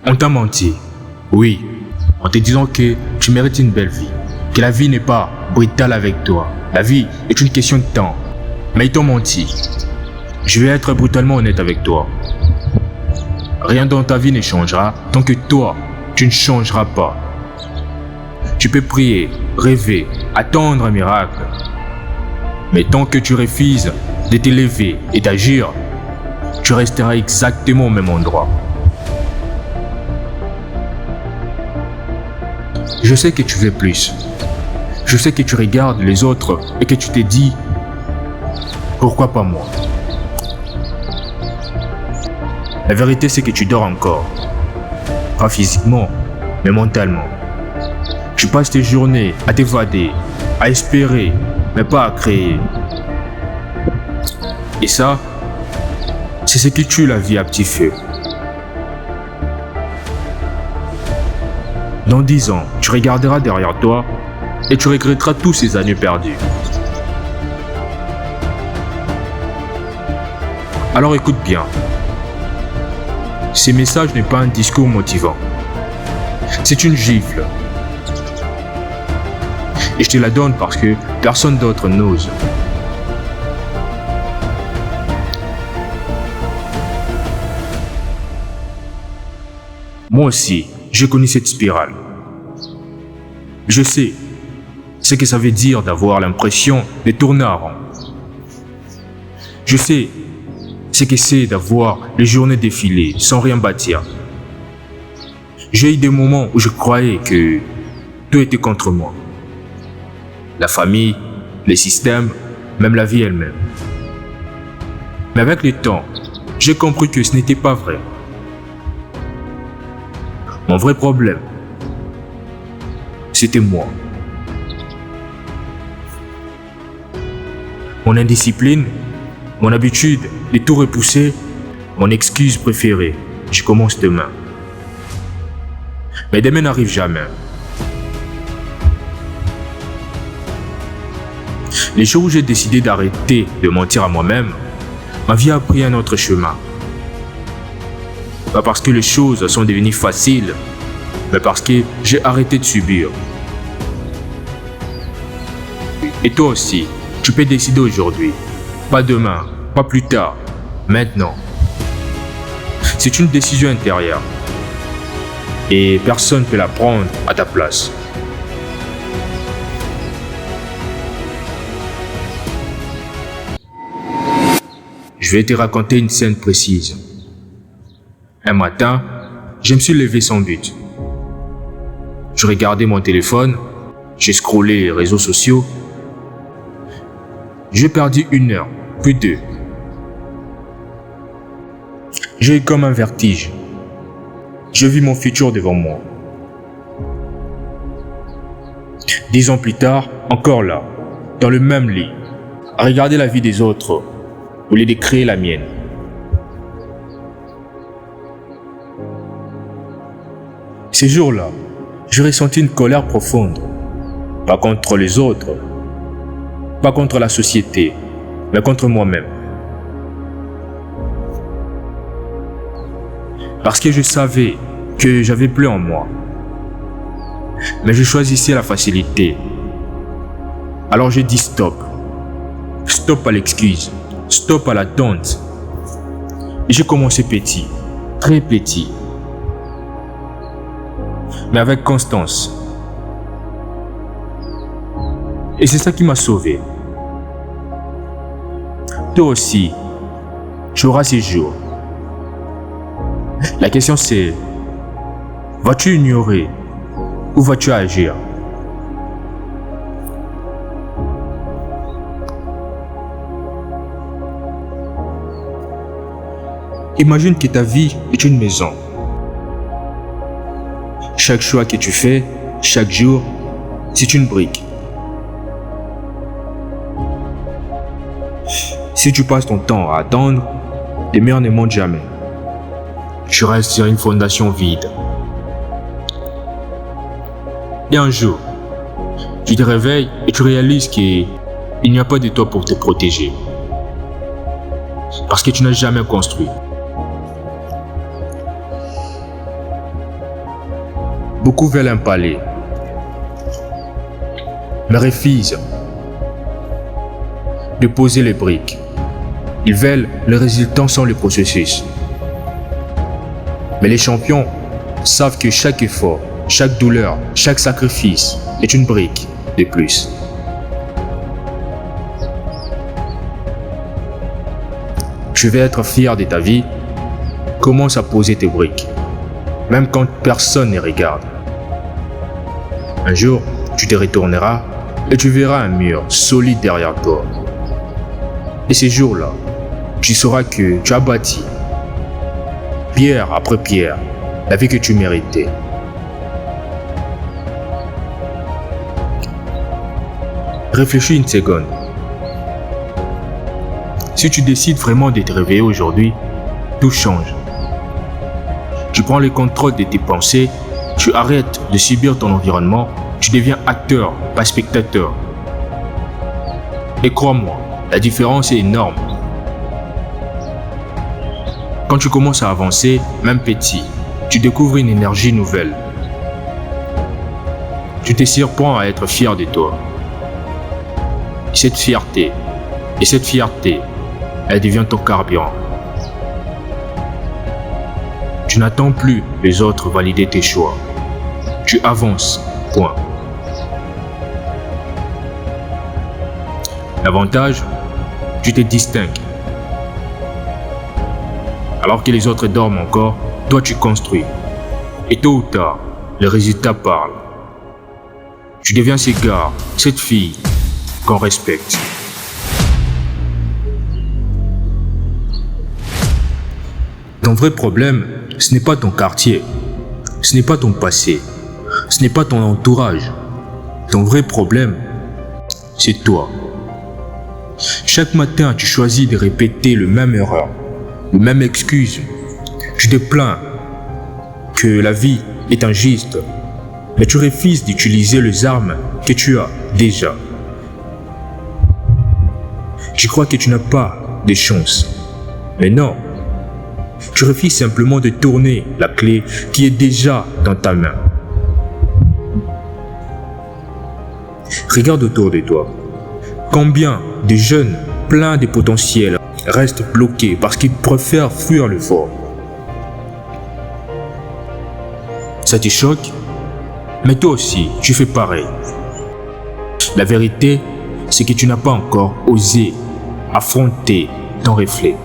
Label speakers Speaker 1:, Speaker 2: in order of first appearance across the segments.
Speaker 1: On t'a menti. Oui, en te disant que tu mérites une belle vie. Que la vie n'est pas brutale avec toi. La vie est une question de temps. Mais ils t'ont menti. Je vais être brutalement honnête avec toi. Rien dans ta vie ne changera tant que toi, tu ne changeras pas. Tu peux prier, rêver, attendre un miracle. Mais tant que tu refuses de t'élever et d'agir, tu resteras exactement au même endroit. Je sais que tu veux plus. Je sais que tu regardes les autres et que tu te dis « Pourquoi pas moi ?» La vérité, c'est que tu dors encore. Pas physiquement, mais mentalement. Tu passes tes journées à t'évader, à espérer, mais pas à créer. Et ça, c'est ce qui tue la vie à petit feu. Dans 10 ans, tu regarderas derrière toi et tu regretteras tous ces années perdues. Alors écoute bien. Ce message n'est pas un discours motivant. C'est une gifle. Et je te la donne parce que personne d'autre n'ose. Moi aussi, j'ai connu cette spirale. Je sais ce que ça veut dire d'avoir l'impression de tourner en rond. Je sais ce que c'est d'avoir les journées défiler sans rien bâtir. J'ai eu des moments où je croyais que tout était contre moi. La famille, les systèmes, même la vie elle-même. Mais avec le temps, j'ai compris que ce n'était pas vrai. Mon vrai problème, c'était moi. Mon indiscipline, mon habitude de tout repousser, mon excuse préférée, je commence demain. Mais demain n'arrive jamais. Les jours où j'ai décidé d'arrêter de mentir à moi-même, ma vie a pris un autre chemin. Pas parce que les choses sont devenues faciles, mais parce que j'ai arrêté de subir. Et toi aussi, tu peux décider aujourd'hui. Pas demain, pas plus tard, maintenant. C'est une décision intérieure. Et personne ne peut la prendre à ta place. Je vais te raconter une scène précise. Un matin, je me suis levé sans but. Je regardais mon téléphone, j'ai scrollé les réseaux sociaux. J'ai perdu 1 heure, puis 2. J'ai eu comme un vertige. Je vis mon futur devant moi. 10 ans plus tard, encore là, dans le même lit, à regarder la vie des autres, au lieu de créer la mienne. Ces jours-là, j'ai ressenti une colère profonde. Pas contre les autres, pas contre la société, mais contre moi-même. Parce que je savais que j'avais plus en moi. Mais je choisissais la facilité. Alors j'ai dit stop. Stop à l'excuse. Stop à l'attente. Et j'ai commencé petit, très petit. Mais avec constance. Et c'est ça qui m'a sauvé. Toi aussi, tu auras ces jours. La question c'est, vas-tu ignorer ou vas-tu agir? Imagine que ta vie est une maison. Chaque choix que tu fais, chaque jour, c'est une brique. Si tu passes ton temps à attendre, les murs ne montent jamais. Tu restes sur une fondation vide. Et un jour, tu te réveilles et tu réalises qu'il n'y a pas de toi pour te protéger. Parce que tu n'as jamais construit. Beaucoup veulent un palais, mais refusent de poser les briques. Ils veulent le résultat sans le processus. Mais les champions savent que chaque effort, chaque douleur, chaque sacrifice est une brique de plus. Tu veux être fier de ta vie? Commence à poser tes briques, même quand personne ne regarde. Un jour, tu te retourneras et tu verras un mur solide derrière toi. Et ces jours-là, tu sauras que tu as bâti, pierre après pierre, la vie que tu méritais. Réfléchis une seconde. Si tu décides vraiment de te réveiller aujourd'hui, tout change. Tu prends le contrôle de tes pensées, tu arrêtes de subir ton environnement, tu deviens acteur, pas spectateur. Et crois-moi, la différence est énorme. Quand tu commences à avancer, même petit, tu découvres une énergie nouvelle. Tu te surprends à être fier de toi. Cette fierté, elle devient ton carburant. Tu n'attends plus les autres valider tes choix. Tu avances, point. L'avantage, tu te distingues. Alors que les autres dorment encore, toi tu construis. Et tôt ou tard, le résultat parle. Tu deviens ce gars, cette fille qu'on respecte. Ton vrai problème, ce n'est pas ton quartier, ce n'est pas ton passé, ce n'est pas ton entourage. Ton vrai problème, c'est toi. Chaque matin, tu choisis de répéter le même erreur, le même excuse. Tu te plains que la vie est injuste, mais tu refuses d'utiliser les armes que tu as déjà. Tu crois que tu n'as pas de chance, mais non. Tu refuses simplement de tourner la clé qui est déjà dans ta main. Regarde autour de toi. Combien de jeunes pleins de potentiel restent bloqués parce qu'ils préfèrent fuir le fort? Ça te choque? Mais toi aussi, tu fais pareil. La vérité, c'est que tu n'as pas encore osé affronter ton reflet.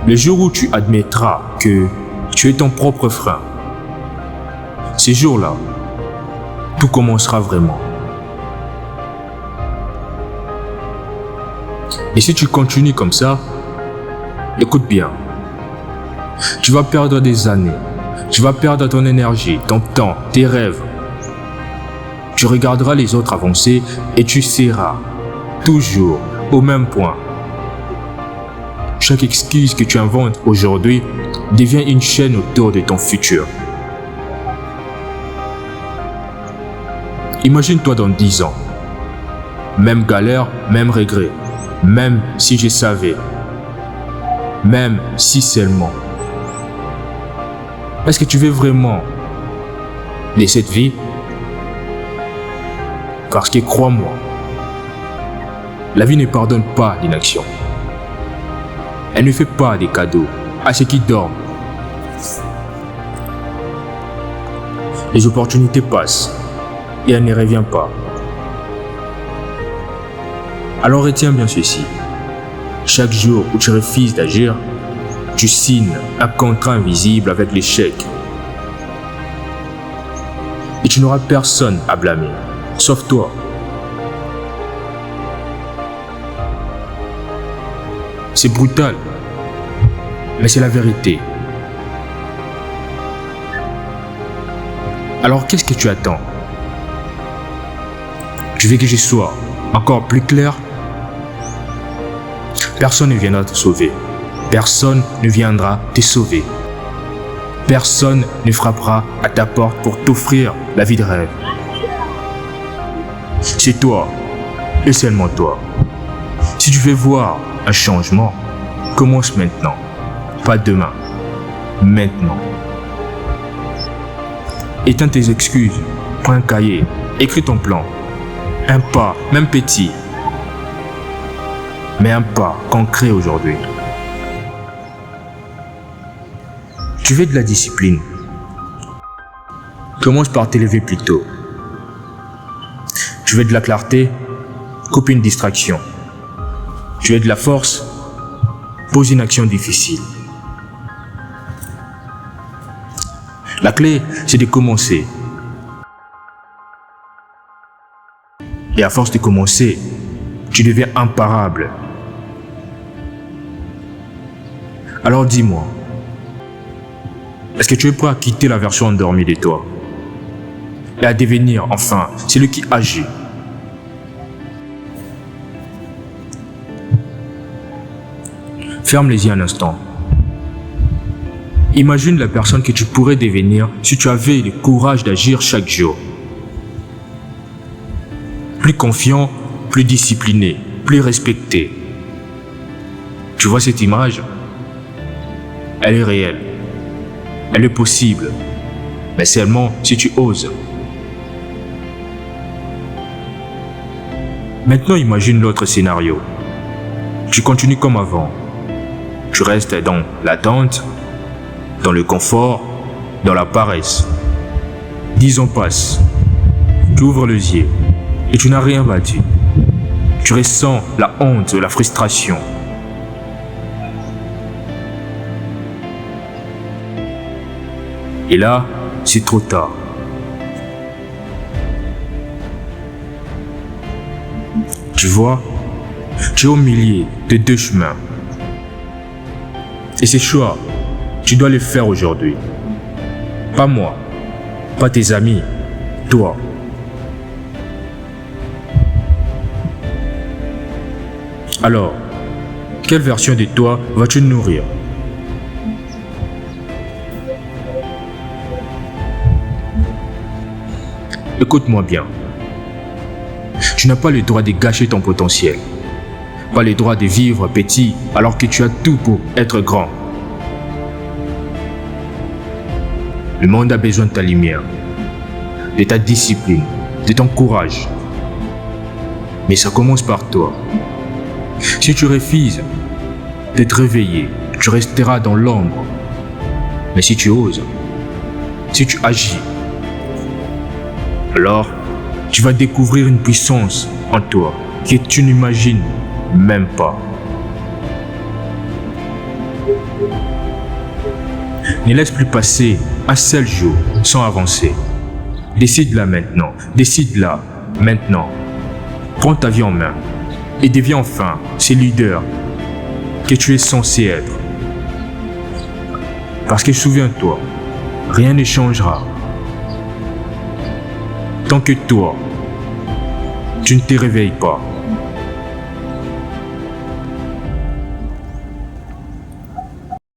Speaker 1: Le jour où tu admettras que tu es ton propre frein, ce jour-là, tout commencera vraiment. Et si tu continues comme ça, écoute bien, tu vas perdre des années, tu vas perdre ton énergie, ton temps, tes rêves. Tu regarderas les autres avancer et tu seras toujours au même point. Chaque excuse que tu inventes aujourd'hui devient une chaîne autour de ton futur. Imagine-toi dans 10 ans. Même galère, même regret. Même si je savais. Même si seulement. Est-ce que tu veux vraiment laisser cette vie? Parce que crois-moi, la vie ne pardonne pas l'inaction. Elle ne fait pas des cadeaux à ceux qui dorment. Les opportunités passent et elle ne revient pas. Alors retiens bien ceci. Chaque jour où tu refuses d'agir, tu signes un contrat invisible avec l'échec. Et tu n'auras personne à blâmer, sauf toi. C'est brutal, mais c'est la vérité. Alors qu'est-ce que tu attends? Tu veux que je sois encore plus clair? Personne ne viendra te sauver. Personne ne viendra te sauver. Personne ne frappera à ta porte pour t'offrir la vie de rêve. C'est toi, et seulement toi. Si tu veux voir un changement, commence maintenant. Pas demain, maintenant. éteins tes excuses, prends un cahier, écris ton plan. Un pas, même petit, mais un pas concret aujourd'hui. Tu veux de la discipline? Commence par t'élever plus tôt. Tu veux de la clarté? Coupe une distraction. Tu veux de la force? Pose une action difficile. La clé, c'est de commencer. Et à force de commencer, tu deviens imparable. Alors dis-moi, est-ce que tu es prêt à quitter la version endormie de toi et à devenir enfin celui qui agit? Ferme les yeux un instant. Imagine la personne que tu pourrais devenir si tu avais le courage d'agir chaque jour. Plus confiant, plus discipliné, plus respecté. Tu vois cette image? Elle est réelle. Elle est possible. Mais seulement si tu oses. Maintenant, imagine l'autre scénario. Tu continues comme avant. Tu restes dans l'attente, dans le confort, dans la paresse. 10 ans passent. Tu ouvres les yeux et tu n'as rien battu. Tu ressens la honte, la frustration. Et là, c'est trop tard. Tu vois, tu es au milieu de deux chemins. Et ces choix, tu dois les faire aujourd'hui. Pas moi, pas tes amis, toi. Alors, quelle version de toi vas-tu nourrir? Écoute-moi bien. Tu n'as pas le droit de gâcher ton potentiel. Pas le droit de vivre petit alors que tu as tout pour être grand. Le monde a besoin de ta lumière, de ta discipline, de ton courage. Mais ça commence par toi. Si tu refuses d'être réveillé, tu resteras dans l'ombre. Mais si tu oses, si tu agis, alors tu vas découvrir une puissance en toi que tu n'imagines même pas. Ne laisse plus passer un seul jour sans avancer. Décide-la maintenant. Décide-la maintenant. Prends ta vie en main et deviens enfin ce leader que tu es censé être. Parce que souviens-toi, rien ne changera tant que toi, tu ne te réveilles pas.